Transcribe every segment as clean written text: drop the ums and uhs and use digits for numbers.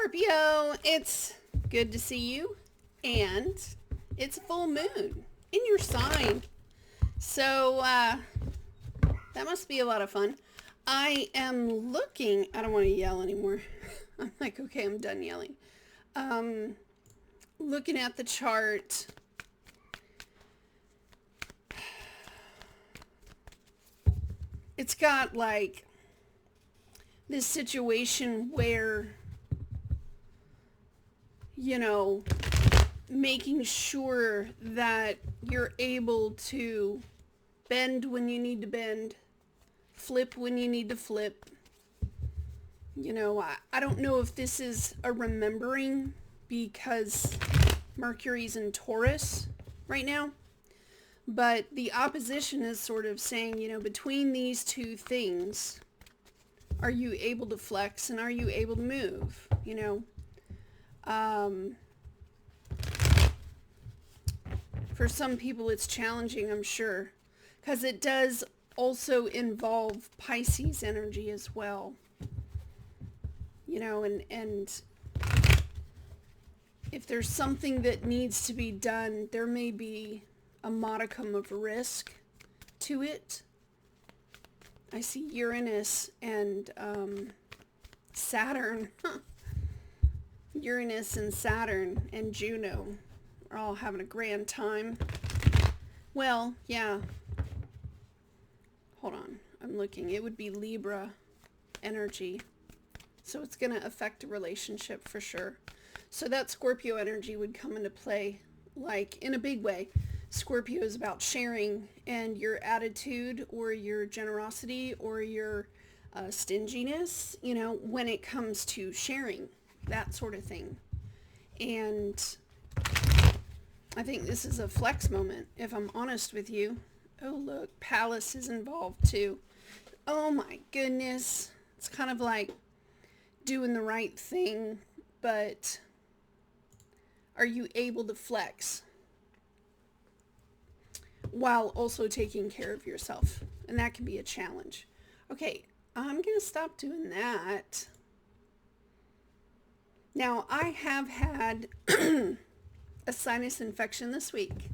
Scorpio, it's good to see you, and it's a full moon in your sign. So, that must be a lot of fun. I am looking, I don't want to yell anymore. I'm like, okay, I'm done yelling. Looking at the chart. It's got like this situation where, making sure that you're able to bend when you need to bend, flip when you need to flip. I don't know if this is a remembering because Mercury's in Taurus right now, but the opposition is sort of saying, between these two things, are you able to flex and are you able to move? For some people it's challenging, I'm sure, because it does also involve Pisces energy as well. And if there's something that needs to be done, there may be a modicum of risk to it. I see Uranus and Saturn. Uranus and Saturn and Juno are all having a grand time. Well, yeah. Hold on. I'm looking. It would be Libra energy. So it's going to affect a relationship for sure. So that Scorpio energy would come into play, like, in a big way. Scorpio is about sharing, and your attitude or your generosity or your stinginess, when it comes to sharing, that sort of thing. And I think this is a flex moment, if I'm honest with you. Oh, look, Palace is involved too. Oh my goodness. It's kind of like doing the right thing, but are you able to flex while also taking care of yourself? And that can be a challenge. Okay, I'm going to stop doing that. Now, I have had a sinus infection this week,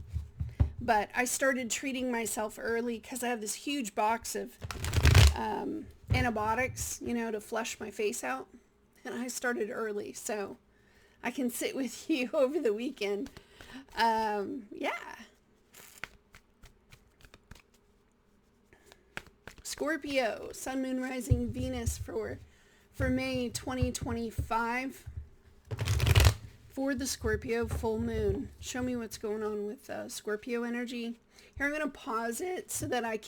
but I started treating myself early because I have this huge box of antibiotics, to flush my face out. And I started early, so I can sit with you over the weekend. Yeah. Scorpio, Sun, Moon, Rising, Venus for May 2025. For the Scorpio full moon. Show me what's going on with Scorpio energy. Here, I'm going to pause it so that I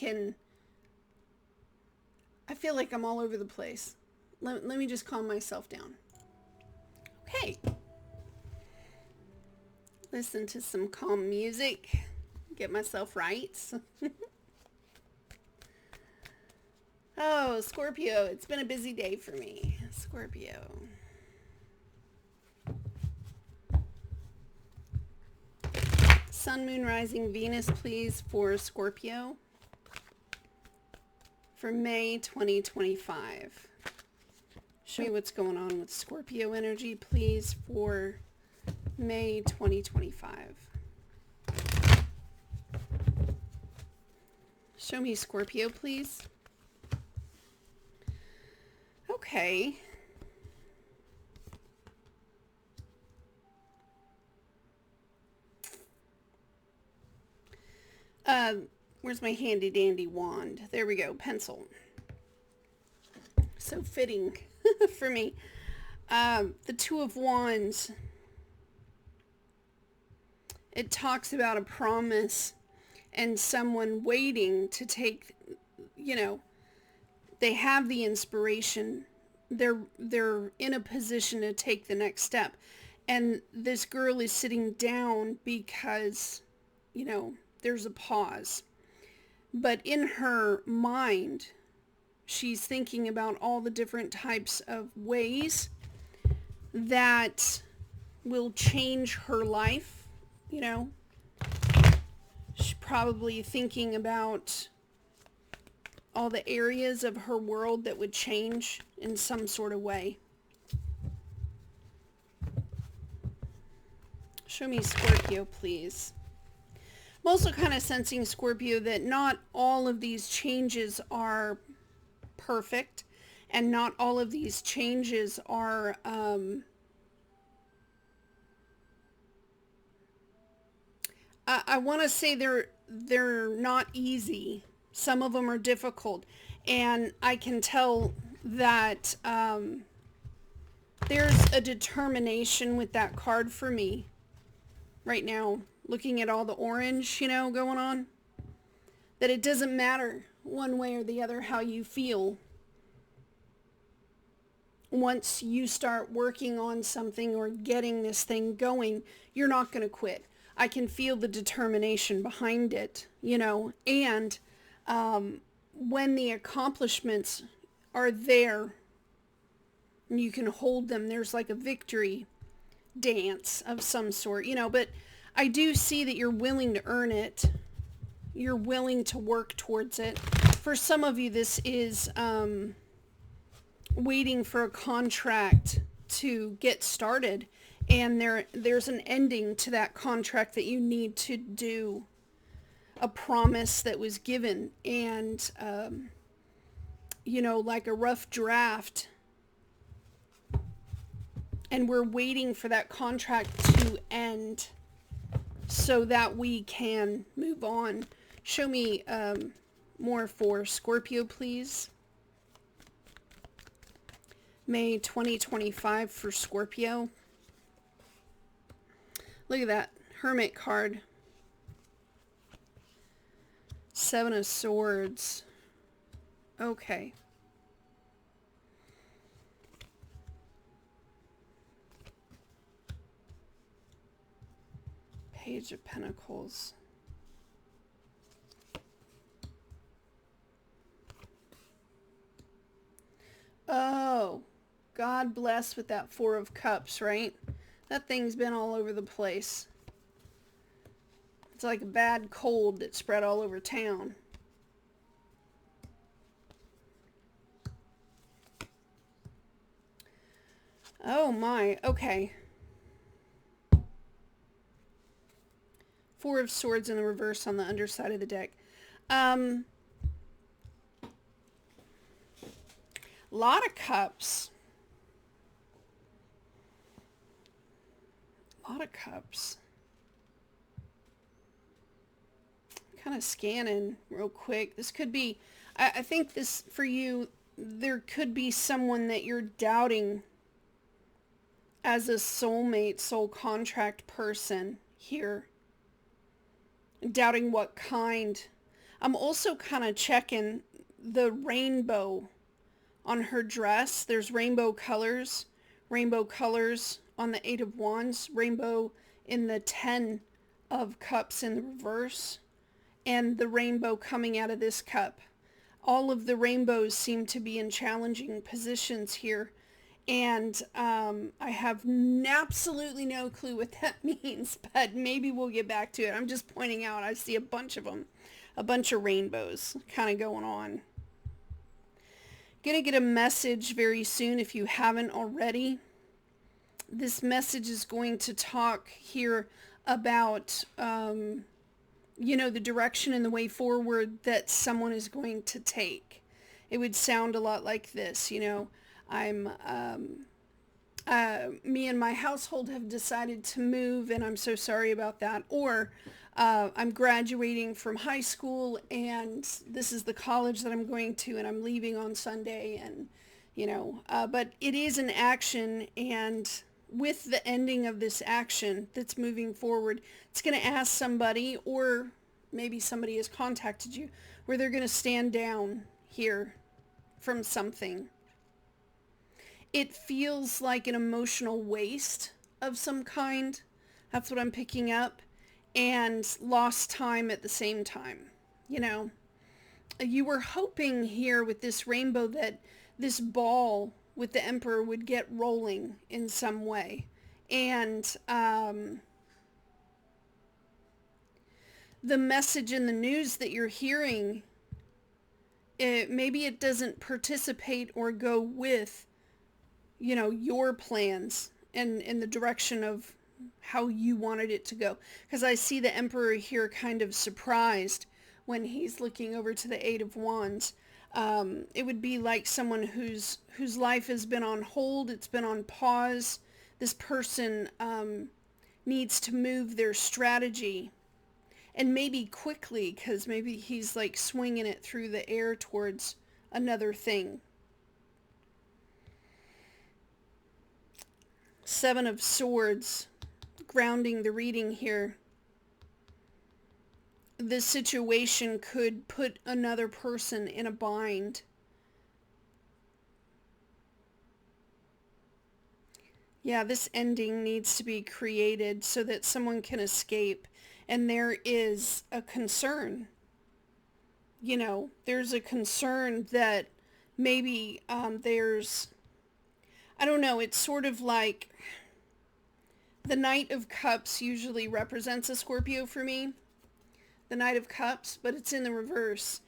feel like I'm all over the place. Let me just calm myself down. Okay. Listen to some calm music. Get myself right. Oh, Scorpio. It's been a busy day for me. Scorpio. Sun, Moon, Rising, Venus, please, for Scorpio for May 2025. Show me what's going on with Scorpio energy, please, for May 2025. Show me Scorpio, please. Okay. Where's my handy dandy wand? There we go, pencil. So fitting for me. The Two of Wands. It talks about a promise and someone waiting to take, they have the inspiration. They're in a position to take the next step. And this girl is sitting down because, there's a pause. But in her mind, she's thinking about all the different types of ways that will change her life, She's probably thinking about all the areas of her world that would change in some sort of way. Show me Scorpio, please. I'm also kind of sensing, Scorpio, that not all of these changes are perfect, and not all of these changes are I want to say they're not easy. Some of them are difficult, and I can tell that there's a determination with that card for me right now, looking at all the orange, going on, that it doesn't matter one way or the other how you feel. Once you start working on something or getting this thing going, you're not going to quit. I can feel the determination behind it, and when the accomplishments are there and you can hold them, there's like a victory dance of some sort, but I do see that you're willing to earn it. You're willing to work towards it. For some of you, this is waiting for a contract to get started, and there's an ending to that contract that you need to do, a promise that was given, and like a rough draft, and we're waiting for that contract to end so that we can move on. Show me more for Scorpio, please. May 2025 for Scorpio. Look at that Hermit card. Seven of Swords. Okay. Page of Pentacles. Oh, God bless with that Four of Cups, right? That thing's been all over the place. It's like a bad cold that spread all over town. Oh my, okay. Four of Swords in the reverse on the underside of the deck. Lot of cups. Lot of cups. Kind of scanning real quick. This could be, I think this, for you, there could be someone that you're doubting as a soulmate, soul contract person here. Doubting what kind. I'm also kind of checking the rainbow on her dress. There's rainbow colors on the Eight of Wands, rainbow in the Ten of Cups in the reverse, and the rainbow coming out of this cup. All of the rainbows seem to be in challenging positions here, and I have absolutely no clue what that means, but maybe we'll get back to it. I'm just pointing out, I see a bunch of them, a bunch of rainbows kind of going on. Gonna get a message very soon if you haven't already. This message is going to talk here about, the direction and the way forward that someone is going to take. It would sound a lot like this, I'm, me and my household have decided to move, and I'm so sorry about that. Or, I'm graduating from high school, and this is the college that I'm going to, and I'm leaving on Sunday, and, but it is an action, and with the ending of this action that's moving forward, it's going to ask somebody, or maybe somebody has contacted you, where they're going to stand down here from something. It feels like an emotional waste of some kind. That's what I'm picking up. And lost time at the same time. You were hoping here with this rainbow that this ball with the Emperor would get rolling in some way. And the message in the news that you're hearing, maybe it doesn't participate or go with, your plans and in the direction of how you wanted it to go. Because I see the Emperor here kind of surprised when he's looking over to the Eight of Wands. It would be like someone whose life has been on hold. It's been on pause. This person needs to move their strategy, and maybe quickly, because maybe he's like swinging it through the air towards another thing. Seven of Swords, grounding the reading here. This situation could put another person in a bind. Yeah, this ending needs to be created so that someone can escape. And there is a concern. You know, there's a concern that maybe there's, I don't know, it's sort of like the Knight of Cups usually represents a Scorpio for me. The Knight of Cups, but it's in the reverse.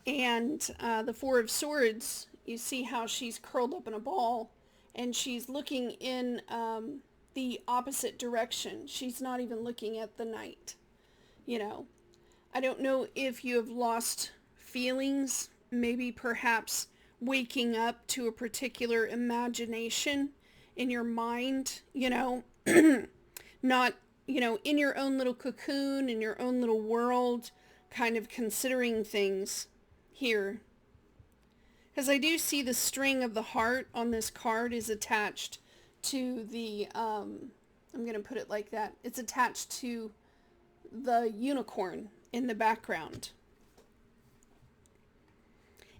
And the Four of Swords, you see how she's curled up in a ball and she's looking in the opposite direction. She's not even looking at the Knight. You know, I don't know if you have lost feelings, maybe perhaps waking up to a particular imagination in your mind, you know, not, you know, in your own little cocoon, in your own little world, kind of considering things here. Because I do see the string of the heart on this card is attached to the, I'm going to put it like that. It's attached to the unicorn in the background.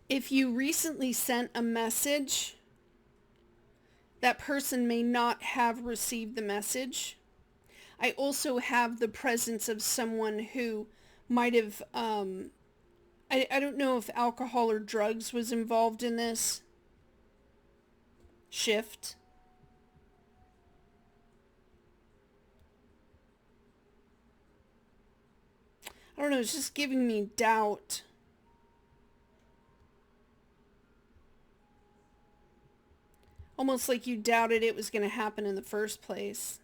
If you recently sent a message, that person may not have received the message. I also have the presence of someone who might have, I don't know if alcohol or drugs was involved in this shift. I don't know, it's just giving me doubt. Almost like you doubted it was going to happen in the first place.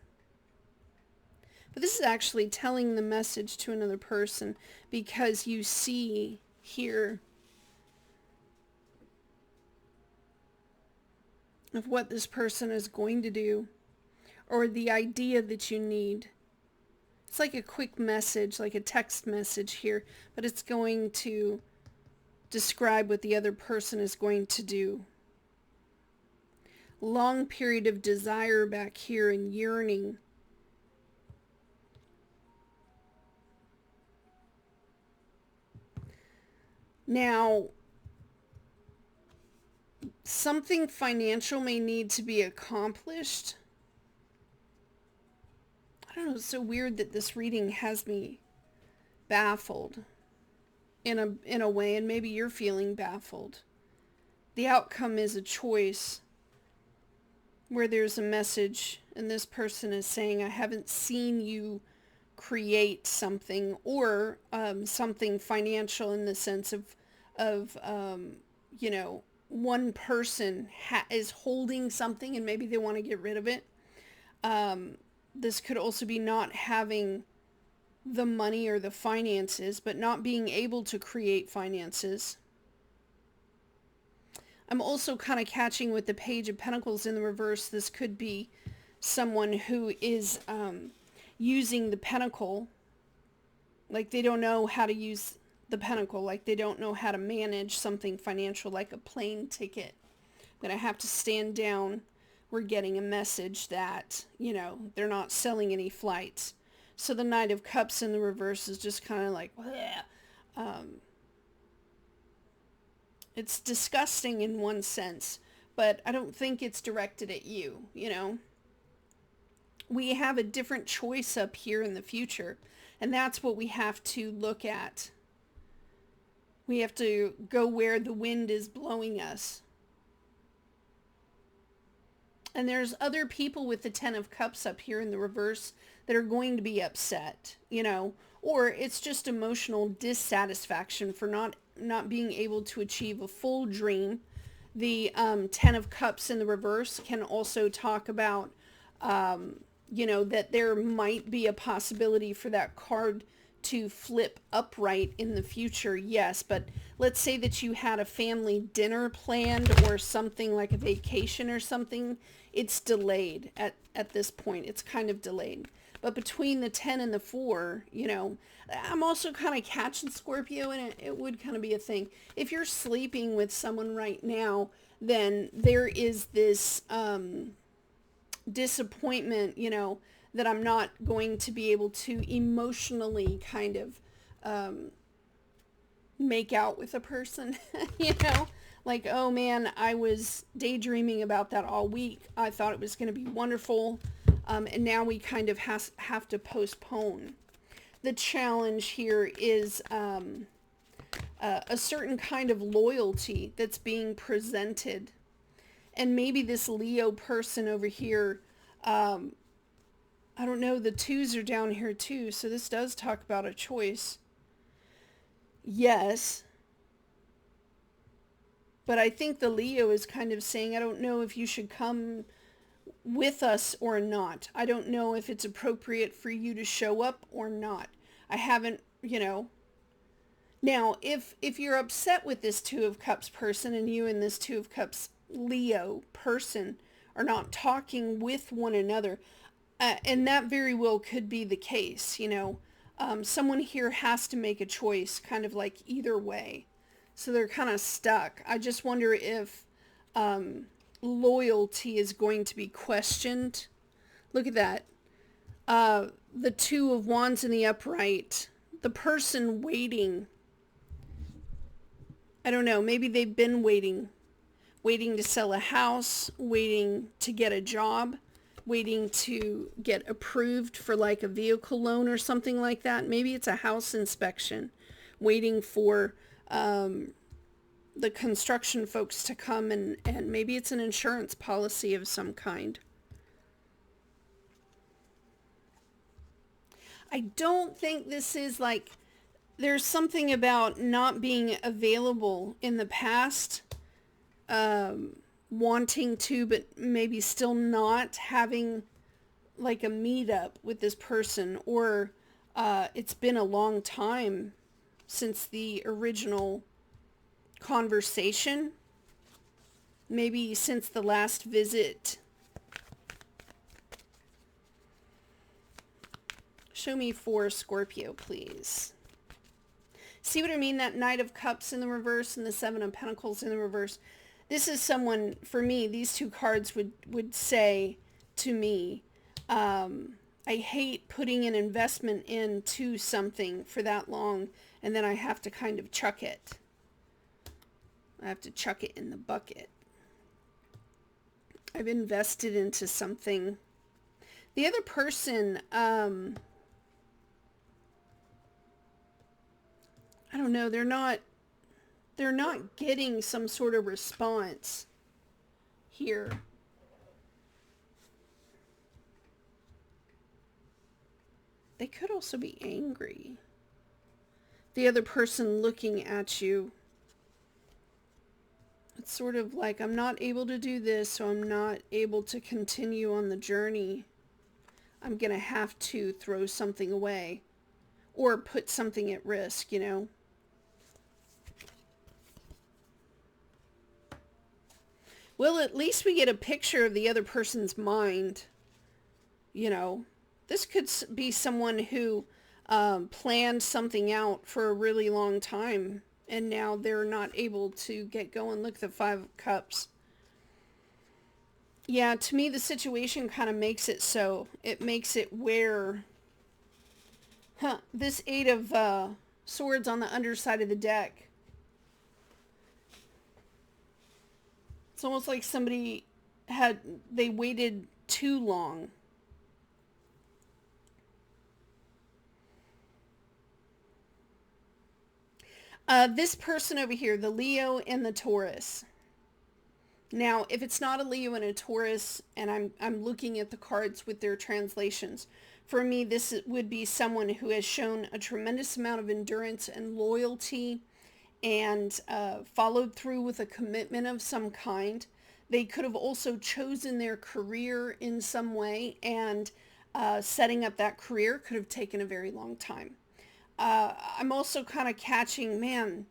But this is actually telling the message to another person, because you see here of what this person is going to do, or the idea that you need. It's like a quick message, like a text message here, but it's going to describe what the other person is going to do. Long period of desire back here and yearning. Now, something financial may need to be accomplished. I don't know, it's so weird that this reading has me baffled in a way, and maybe you're feeling baffled. The outcome is a choice where there's a message, and this person is saying, I haven't seen you create something, or something financial, in the sense of you know, one person is holding something and maybe they want to get rid of it. This could also be not having the money or the finances, but not being able to create finances. I'm also kind of catching with the Page of Pentacles in the reverse. This could be someone who is using the pentacle, like they don't know how to use the pentacle, like they don't know how to manage something financial, like a plane ticket. I'm going to have to stand down. We're getting a message that, you know, they're not selling any flights. So the Knight of Cups in the reverse is just kind of like, it's disgusting in one sense, but I don't think it's directed at you, you know. We have a different choice up here in the future, and that's what we have to look at. We have to go where the wind is blowing us. And there's other people with the Ten of Cups up here in the reverse that are going to be upset, you know, or it's just emotional dissatisfaction for not being able to achieve a full dream. The Ten of Cups in the reverse can also talk about that there might be a possibility for that card to flip upright in the future, yes. But let's say that you had a family dinner planned or something like a vacation or something. It's delayed at this point. It's kind of delayed. But between the 10 and the 4, I'm also kind of catching Scorpio, and it would kind of be a thing. If you're sleeping with someone right now, then there is this disappointment, that I'm not going to be able to emotionally kind of make out with a person, like, oh man, I was daydreaming about that all week. I thought it was going to be wonderful. And now we kind of have to postpone. The challenge here is a certain kind of loyalty that's being presented. And maybe this Leo person over here, I don't know, the 2s are down here too, so this does talk about a choice. Yes. But I think the Leo is kind of saying, I don't know if you should come with us or not. I don't know if it's appropriate for you to show up or not. I haven't, Now, if you're upset with this 2 of Cups person and you and this 2 of Cups Leo person are not talking with one another, and that very well could be the case, someone here has to make a choice, kind of like either way. So they're kind of stuck. I just wonder if loyalty is going to be questioned. Look at that. The 2 of Wands in the upright. The person waiting. I don't know. Maybe they've been waiting to sell a house, waiting to get a job, waiting to get approved for like a vehicle loan or something like that. Maybe it's a house inspection, waiting for the construction folks to come, and maybe it's an insurance policy of some kind. I don't think this is like, there's something about not being available in the past, wanting to, but maybe still not having like a meetup with this person, or it's been a long time since the original conversation, maybe since the last visit. Show me for Scorpio, please. See what I mean? That Knight of Cups in the reverse and the 7 of Pentacles in the reverse. This is someone, for me, these 2 cards would say to me, I hate putting an investment into something for that long, and then I have to kind of chuck it. I have to chuck it in the bucket. I've invested into something. The other person, I don't know, they're not getting some sort of response here. They could also be angry. The other person looking at you. It's sort of like, I'm not able to do this, so I'm not able to continue on the journey. I'm going to have to throw something away or put something at risk, Well, at least we get a picture of the other person's mind. This could be someone who planned something out for a really long time, and now they're not able to get going. Look at the 5 of Cups. Yeah, to me, the situation kind of makes it so. It makes it where this 8 of Swords on the underside of the deck. It's almost like somebody they waited too long. This person over here, the Leo and the Taurus. Now, if it's not a Leo and a Taurus, and I'm looking at the cards with their translations, for me, this would be someone who has shown a tremendous amount of endurance and loyalty, and followed through with a commitment of some kind. They could have also chosen their career in some way, and setting up that career could have taken a very long time. I'm also kind of catching, man,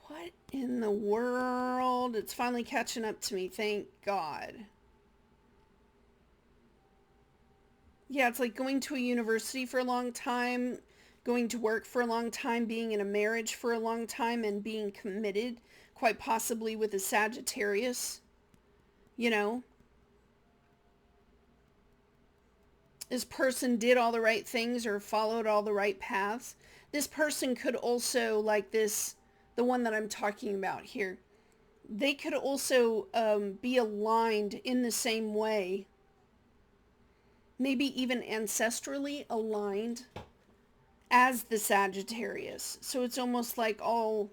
what in the world? It's finally catching up to me. Thank God. Yeah, it's like going to a university for a long time, going to work for a long time, being in a marriage for a long time, and being committed, quite possibly with a Sagittarius. You know, this person did all the right things or followed all the right paths. This person could also, like this, the one that I'm talking about here, they could also be aligned in the same way, maybe even ancestrally aligned as the Sagittarius. So it's almost like all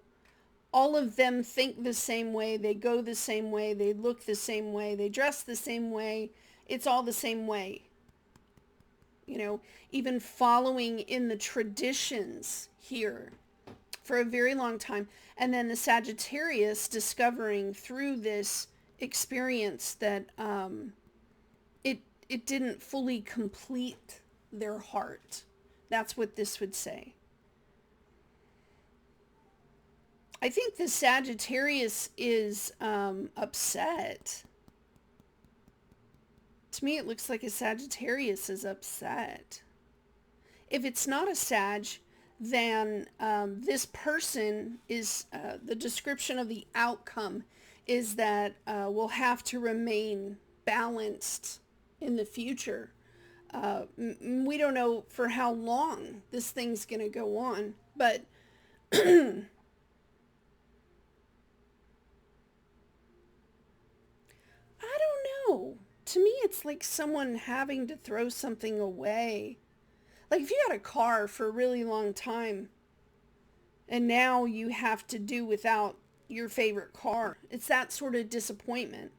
of them think the same way, they go the same way, they look the same way, they dress the same way. It's all the same way. You know, even following in the traditions here for a very long time. And then the Sagittarius discovering through this experience that it didn't fully complete their heart. That's what this would say. I think the Sagittarius is upset. To me, it looks like a Sagittarius is upset. If it's not a Sag, then this person is, the description of the outcome is that we'll have to remain balanced in the future. We don't know for how long this thing's going to go on, but I don't know. To me, it's like someone having to throw something away. Like if you had a car for a really long time and now you have to do without your favorite car, it's that sort of disappointment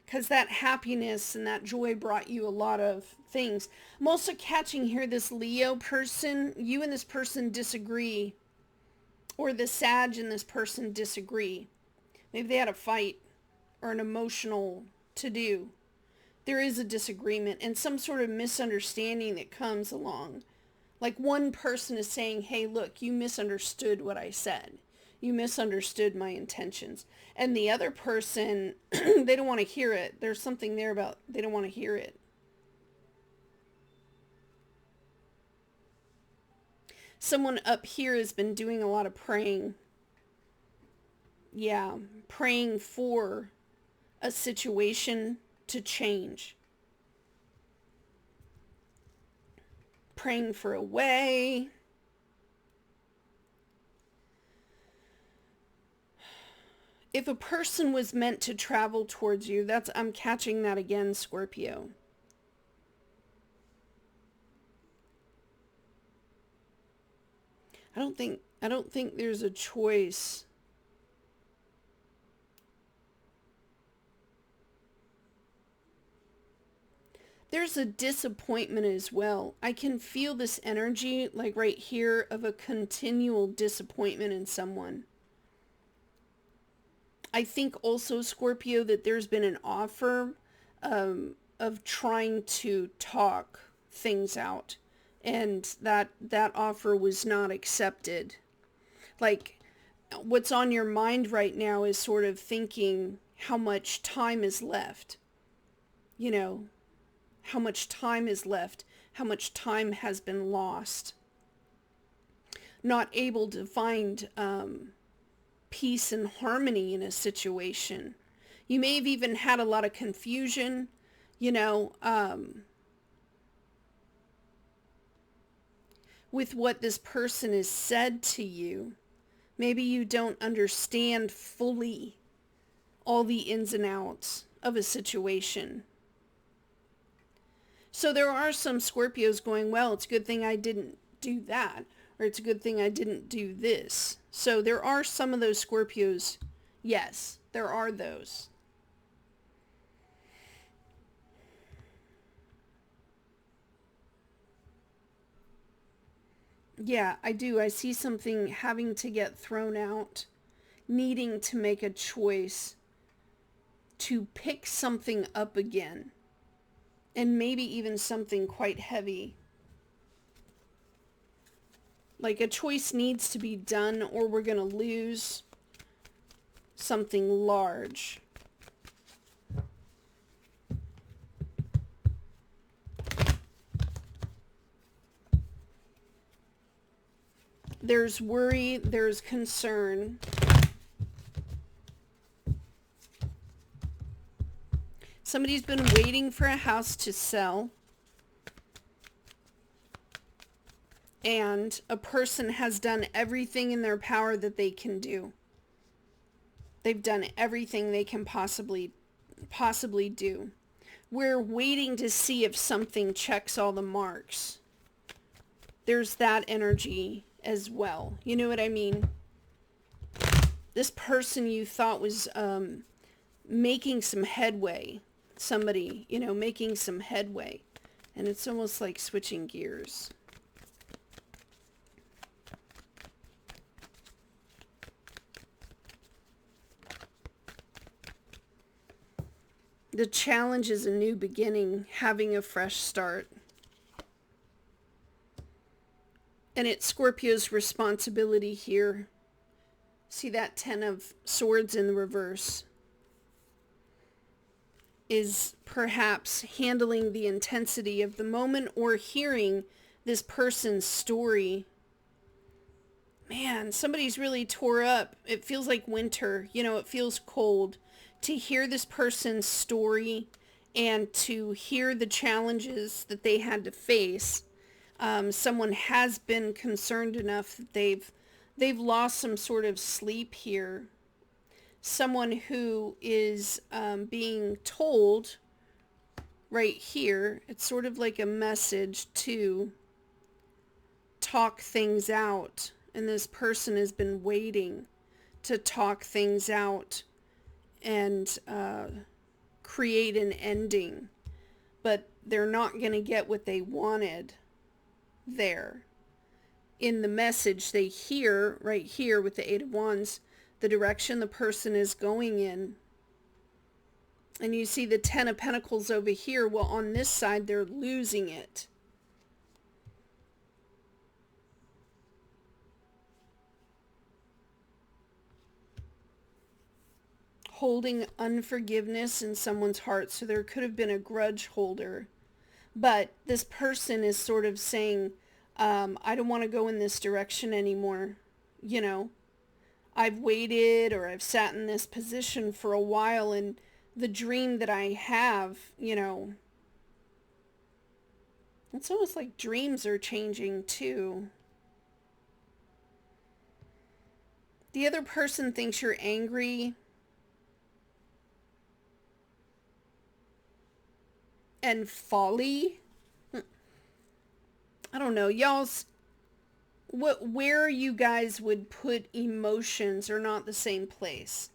because that happiness and that joy brought you a lot of things. I'm also catching here this Leo person. You and this person disagree, or the Sag and this person disagree. Maybe they had a fight or an emotional to-do. There is a disagreement and some sort of misunderstanding that comes along. Like one person is saying, hey, look, you misunderstood what I said. You misunderstood my intentions. And the other person, they don't want to hear it. There's something there about they don't want to hear it. Someone up here has been doing a lot of praying. Yeah, praying for a situation to change. Praying for a way. If a person was meant to travel towards you, I'm catching that again, Scorpio. I don't think there's a choice. There's a disappointment as well. I can feel this energy, like right here, of a continual disappointment in someone. I think also, Scorpio, that there's been an offer of trying to talk things out, and that offer was not accepted. Like, what's on your mind right now is sort of thinking how much time is left. You know, how much time is left, how much time has been lost. Not able to find peace and harmony in a situation. You may have even had a lot of confusion, you know, with what this person has said to you. Maybe you don't understand fully all the ins and outs of a situation. So there are some Scorpios going, well, it's a good thing I didn't do that, or it's a good thing I didn't do this. So there are some of those Scorpios. Yes, there are those. Yeah, I do. I see something having to get thrown out, needing to make a choice to pick something up again. and maybe even something quite heavy. Like a choice needs to be done or we're going to lose something large. There's worry, there's concern. Somebody's been waiting for a house to sell. And a person has done everything in their power that they can do. They've done everything they can possibly do. We're waiting to see if something checks all the marks. There's that energy as well. You know what I mean? This person you thought was making some headway. Somebody, making some headway. And it's almost like switching gears. The challenge is a new beginning, having a fresh start. And it's Scorpio's responsibility here. See that 10 of Swords in the reverse is perhaps handling the intensity of the moment or hearing this person's story. Man, somebody's really tore up. It feels like winter. It feels cold. To hear this person's story and to hear the challenges that they had to face, someone has been concerned enough that they've lost some sort of sleep here. Someone who is being told right here, it's sort of like a message to talk things out. And this person has been waiting to talk things out and create an ending, but they're not going to get what they wanted there. In the message they hear right here with the 8 of Wands, the direction the person is going in. And you see the 10 of Pentacles over here. Well, on this side, they're losing it. Holding unforgiveness in someone's heart. So there could have been a grudge holder. But this person is sort of saying, I don't want to go in this direction anymore. I've waited or I've sat in this position for a while, and the dream that I have, it's almost like dreams are changing too. The other person thinks you're angry and folly. I don't know, y'all's where you guys would put emotions are not the same place.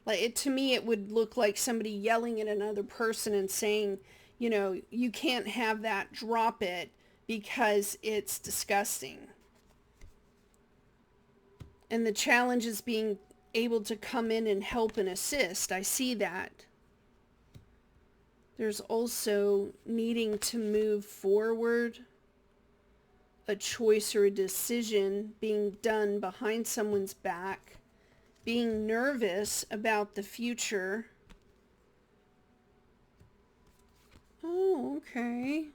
Like to me, it would look like somebody yelling at another person and saying, you can't have that, drop it because it's disgusting. And the challenge is being able to come in and help and assist. I see that. There's also needing to move forward, a choice or a decision being done behind someone's back, being nervous about the future. Oh, okay.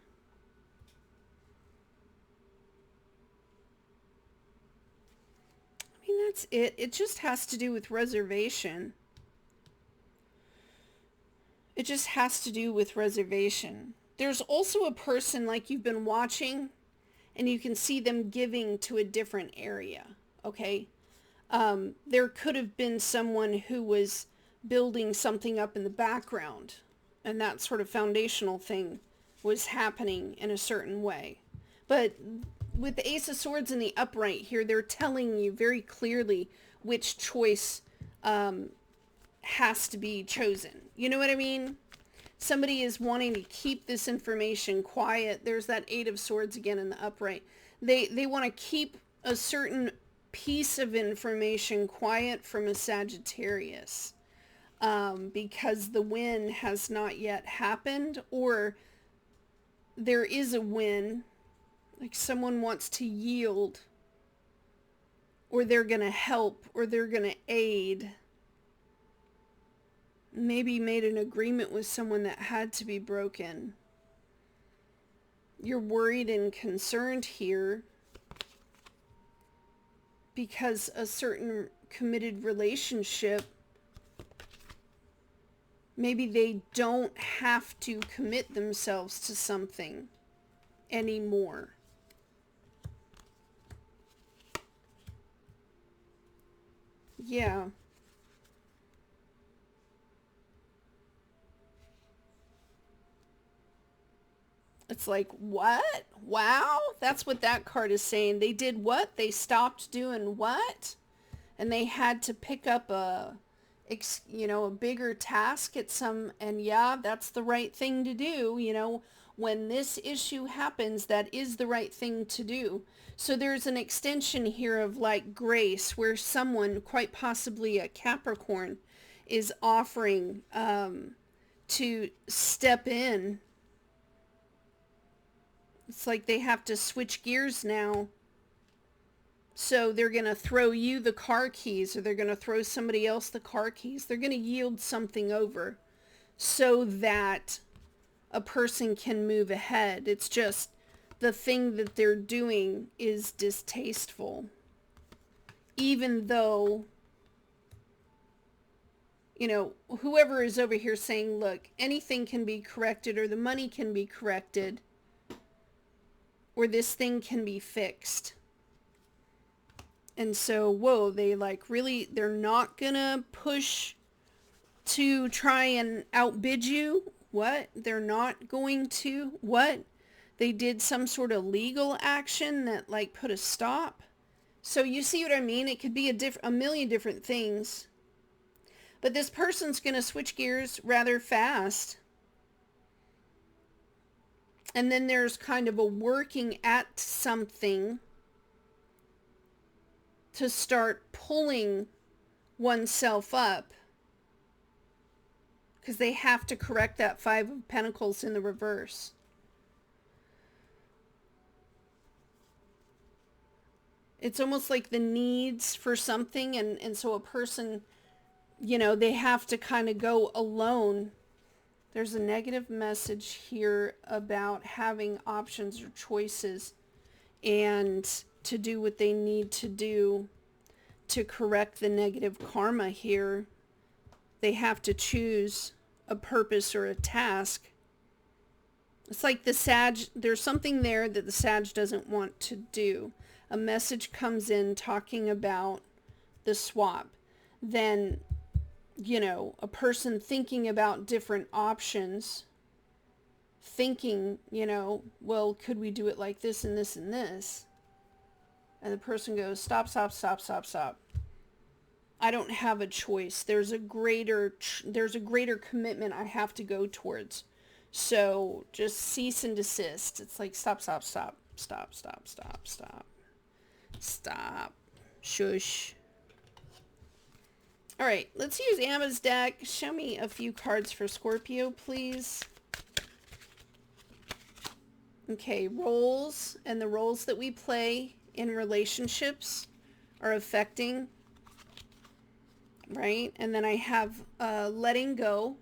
I mean, that's it. It just has to do with reservation. It just has to do with reservation. There's also a person like you've been watching and you can see them giving to a different area, okay? There could have been someone who was building something up in the background and that sort of foundational thing was happening in a certain way. But with the Ace of Swords in the upright here, they're telling you very clearly which choice has to be chosen. You know what I mean? Somebody is wanting to keep this information quiet. There's that 8 of Swords again in the upright. They want to keep a certain piece of information quiet from a Sagittarius because the win has not yet happened, or there is a win, like someone wants to yield, or they're going to help, or they're going to aid. Maybe made an agreement with someone that had to be broken. You're worried and concerned here because a certain committed relationship, maybe they don't have to commit themselves to something anymore. Yeah. It's like, what? Wow, that's what that card is saying. They did what? They stopped doing what? And they had to pick up a bigger task at some, and yeah, that's the right thing to do. When this issue happens, that is the right thing to do. So there's an extension here of like grace, where someone, quite possibly a Capricorn, is offering to step in. It's like they have to switch gears now. So they're going to throw you the car keys, or they're going to throw somebody else the car keys. They're going to yield something over so that a person can move ahead. It's just the thing that they're doing is distasteful. Even though, whoever is over here saying, look, anything can be corrected, or the money can be corrected, or this thing can be fixed. And so, whoa, they're not gonna push to try and outbid you. What? They're not going to? What? They did some sort of legal action that put a stop. So you see what I mean? It could be a million different things. But this person's gonna switch gears rather fast. And then there's kind of a working at something to start pulling oneself up, because they have to correct that Five of Pentacles in the reverse. It's almost like the needs for something, and so a person, they have to kind of go alone. There's a negative message here about having options or choices, and to do what they need to do to correct the negative karma here. They have to choose a purpose or a task. It's like the Sag, there's something there that the Sag doesn't want to do. A message comes in talking about the swap. Then, a person thinking about different options, thinking, well, could we do it like this and this and this? And the person goes, stop, stop, stop, stop, stop. I don't have a choice. There's a greater commitment I have to go towards. So just cease and desist. It's like, stop, stop, stop, stop, stop, stop, stop, stop, shush. All right, let's use Emma's deck. Show me a few cards for Scorpio, please. Okay, roles, and the roles that we play in relationships are affecting, right? And then I have letting go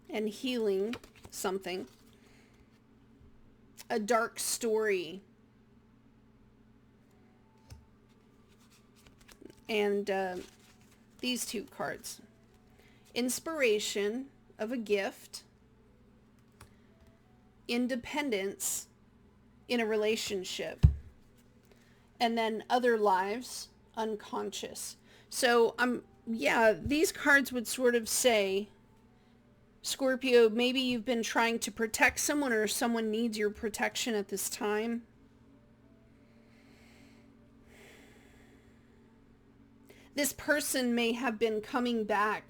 and healing something. A dark story. And these two cards. Inspiration of a gift. Independence in a relationship, and then other lives, unconscious. So these cards would sort of say, Scorpio, maybe you've been trying to protect someone, or someone needs your protection at this time. This person may have been coming back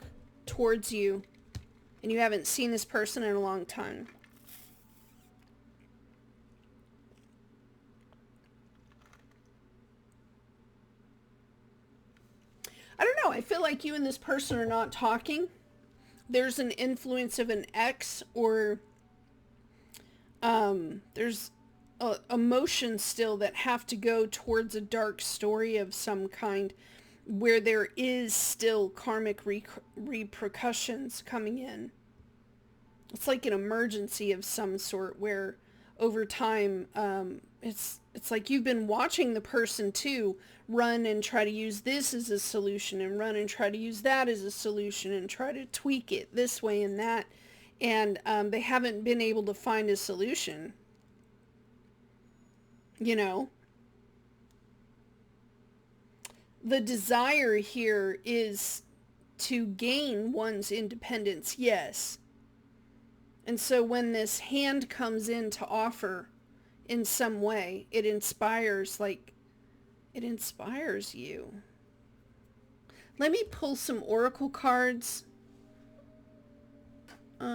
towards you, and you haven't seen this person in a long time. I don't know. I feel like you and this person are not talking. There's an influence of an ex, or There's emotions still that have to go towards a dark story of some kind where there is still karmic repercussions coming in. It's like an emergency of some sort where over time, it's like you've been watching the person too run and try to use this as a solution and run and try to use that as a solution and try to tweak it this way and that. And they haven't been able to find a solution. You know, the desire here is to gain one's independence, yes. And so when this hand comes in to offer in some way, it inspires you. Let me pull some oracle cards. Where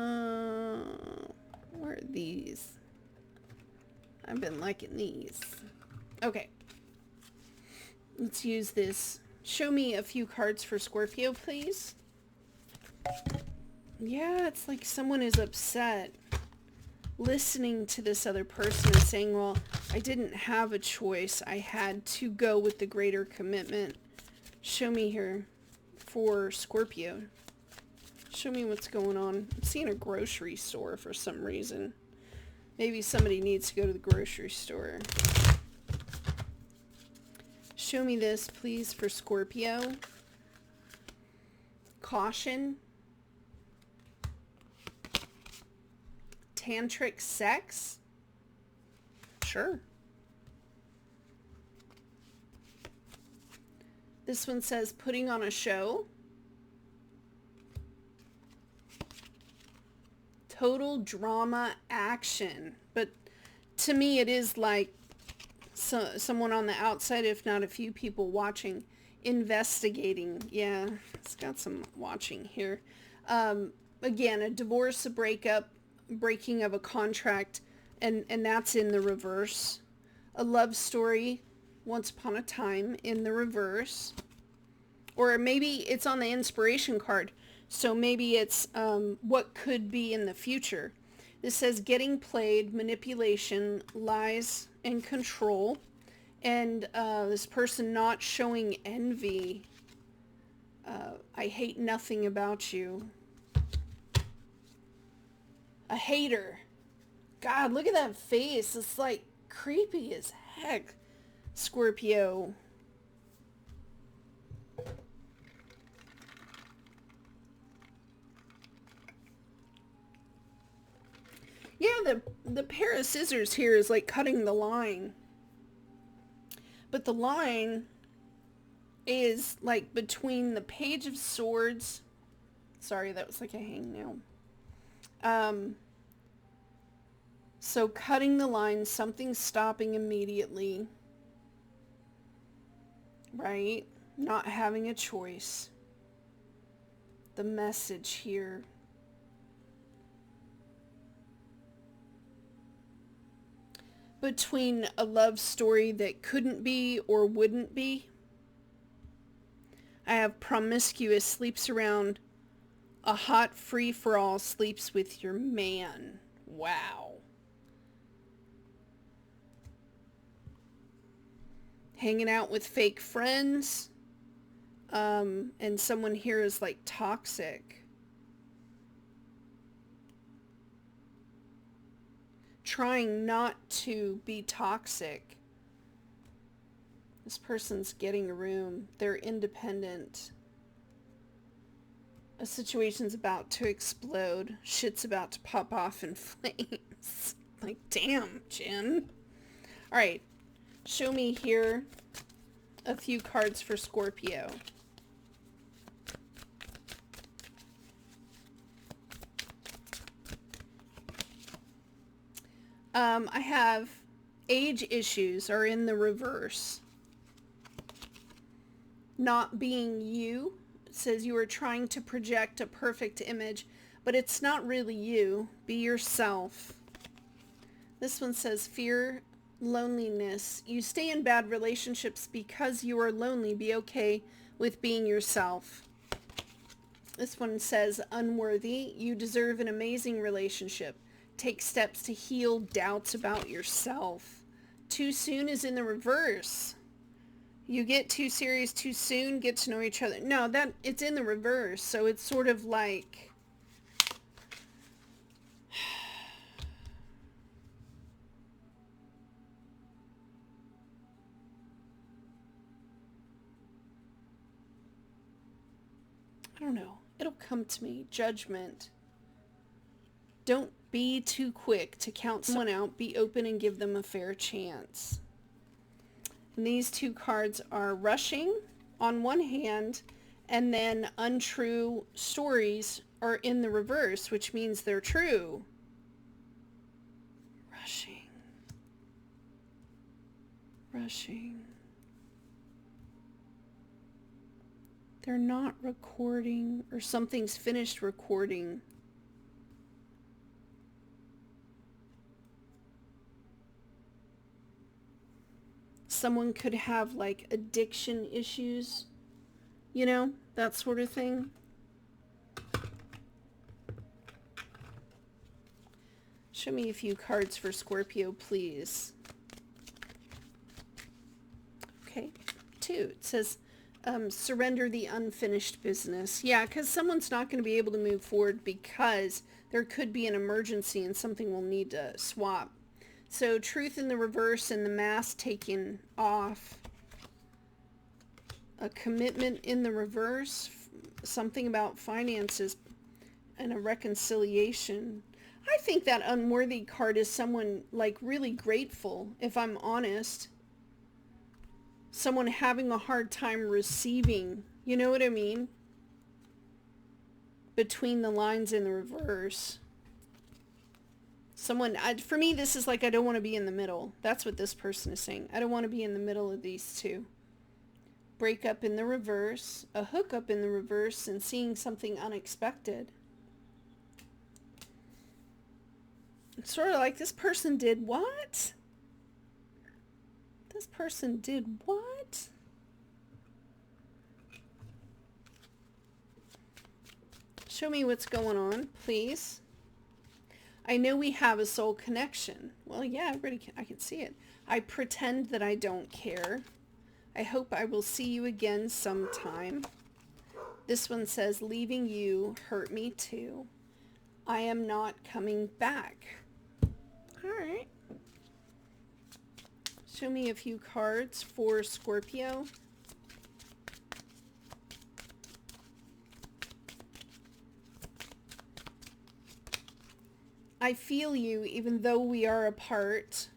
are these? I've been liking these. Okay. Let's use this. Show me a few cards for Scorpio, please. Yeah, it's like someone is upset listening to this other person and saying, well, I didn't have a choice. I had to go with the greater commitment. Show me here for Scorpio. Show me what's going on. I'm seeing a grocery store for some reason. Maybe somebody needs to go to the grocery store. Show me this, please, for Scorpio. Caution. Tantric sex? Sure. This one says putting on a show. Total drama action. But to me it is like someone on the outside, if not a few people watching, investigating. Yeah, it's got some watching here. Again, a divorce, a breakup, breaking of a contract, and that's in the reverse. A love story, once upon a time, in the reverse. Or maybe it's on the inspiration card. So maybe it's what could be in the future. This says getting played, manipulation, lies, and control. And this person not showing envy. I hate nothing about you. A hater. God, look at that face. It's like creepy as heck. Scorpio. Yeah, the pair of scissors here is like cutting the line. But the line is like between the Page of Swords. Sorry, that was like a hangnail. So cutting the line, something stopping immediately. Right? Not having a choice. The message here. Between a love story that couldn't be or wouldn't be. I have promiscuous, sleeps around. A hot free-for-all, sleeps with your man. Wow. Hanging out with fake friends. And someone here is like toxic. Trying not to be toxic. This person's getting a room. They're independent. A situation's about to explode. Shit's about to pop off in flames. Like, damn, Jen. Alright. Show me here a few cards for Scorpio. I have age issues are in the reverse. Not being you. It says you are trying to project a perfect image, but it's not really you. Be yourself. This one says fear, loneliness. You stay in bad relationships because you are lonely. Be okay with being yourself. This one says unworthy. You deserve an amazing relationship. Take steps to heal doubts about yourself. Too soon is in the reverse. You get too serious too soon, get to know each other. No, it's in the reverse. So it's sort of like, I don't know. It'll come to me. Judgment. Don't be too quick to count someone out. Be open and give them a fair chance. And these two cards are rushing on one hand, and then untrue stories are in the reverse, which means they're true. Rushing. Rushing. They're not recording, or something's finished recording. Someone could have like addiction issues, you know, that sort of thing. Show me a few cards for Scorpio, please. Okay, 2. It says, surrender the unfinished business. Yeah, because someone's not going to be able to move forward because there could be an emergency and something will need to swap. So truth in the reverse and the mask taken off. A commitment in the reverse. Something about finances and a reconciliation. I think that unworthy card is someone like really grateful, if I'm honest. Someone having a hard time receiving. You know what I mean? Between the lines in the reverse. Someone, for me, this is like, I don't want to be in the middle. That's what this person is saying. I don't want to be in the middle of these two. Breakup in the reverse, a hookup in the reverse, and seeing something unexpected. It's sort of like, this person did what? This person did what? Show me what's going on, please. I know we have a soul connection. Well, yeah, I can see it. I pretend that I don't care. I hope I will see you again sometime. This one says, leaving you hurt me too. I am not coming back. All right. Show me a few cards for Scorpio. I feel you even though we are apart.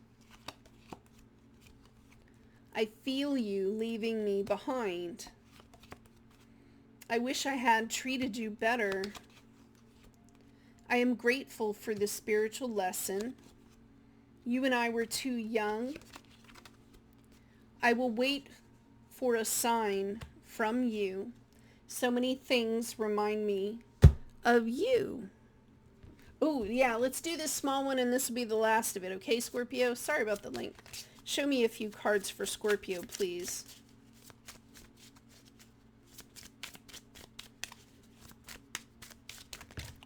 I feel you leaving me behind. I wish I had treated you better. I am grateful for the spiritual lesson. You and I were too young. I will wait for a sign from you. So many things remind me of you. Oh, yeah, let's do this small one and this will be the last of it. Okay, Scorpio? Sorry about the link. Show me a few cards for Scorpio, please.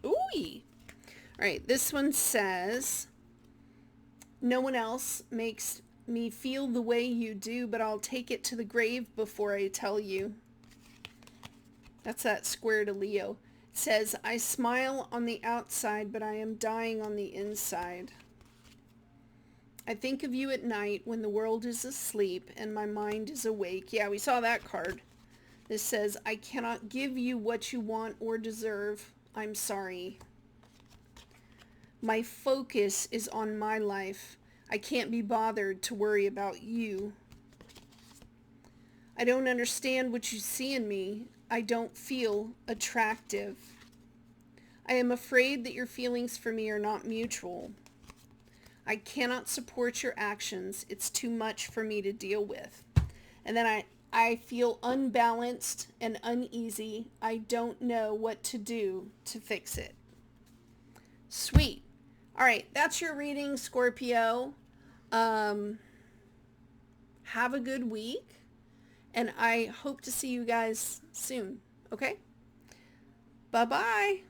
Ooh. All right, this one says, no one else makes me feel the way you do, but I'll take it to the grave before I tell you. That's that square to Leo. It says, I smile on the outside, but I am dying on the inside. I think of you at night when the world is asleep and my mind is awake. Yeah, we saw that card. This says, I cannot give you what you want or deserve. I'm sorry. My focus is on my life. I can't be bothered to worry about you. I don't understand what you see in me. I don't feel attractive. I am afraid that your feelings for me are not mutual. I cannot support your actions. It's too much for me to deal with. And then I feel unbalanced and uneasy. I don't know what to do to fix it. Sweet. All right, that's your reading, Scorpio. Have a good week. And I hope to see you guys soon. Okay? Bye-bye.